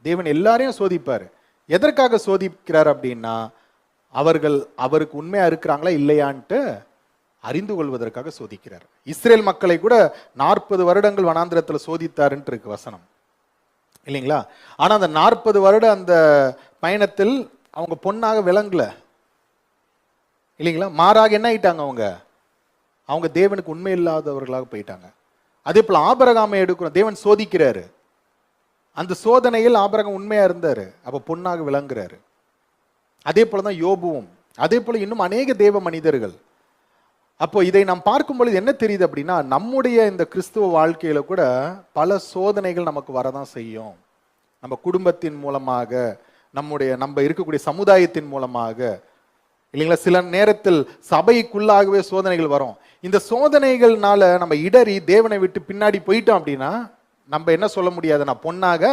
தேவன் எல்லாரையும் சோதிப்பார். எதற்காக சோதிக்கிறார் அப்படின்னா, அவர்கள் அவருக்கு உண்மையா இருக்கிறாங்களா இல்லையான்ட்டு அறிந்து கொள்வதற்காக சோதிக்கிறார். இஸ்ரேல் மக்களை கூட 40 வருடங்கள் வனாந்திரத்தில் சோதித்தாருன்ட்டு இருக்கு வசனம் இல்லைங்களா? ஆனா அந்த 40 வருட அந்த பயணத்தில் அவங்க பொன்னாக விளங்கல இல்லைங்களா? மாறாக என்ன ஆயிட்டாங்க? அவங்க தேவனுக்கு உண்மை இல்லாதவர்களாக போயிட்டாங்க. அதே போல ஆபிரகாமை எடுக்கிறோம், தேவன் சோதிக்கிறாரு. அந்த சோதனையில் ஆபிரகாம் உண்மையா இருந்தாரு, அப்ப பொன்னாக விளங்குறாரு. அதே போலதான் யோபுவும், அதே போல இன்னும் அநேக தேவ மனிதர்கள். அப்போ இதை நாம் பார்க்கும் பொழுது என்ன தெரியுது அப்படின்னா, நம்முடைய இந்த கிறிஸ்துவ வாழ்க்கையில கூட பல சோதனைகள் நமக்கு வரதான் செய்யும். நம்ம குடும்பத்தின் மூலமாக, நம்ம இருக்கக்கூடிய சமுதாயத்தின் மூலமாக இல்லைங்களா? சில நேரத்தில் சபைக்குள்ளாகவே சோதனைகள் வரும். இந்த சோதனைகள்னால நம்ம இடறி தேவனை விட்டு பின்னாடி போயிட்டோம் அப்படின்னா நம்ம என்ன சொல்ல முடியாது? நான் பொன்னாக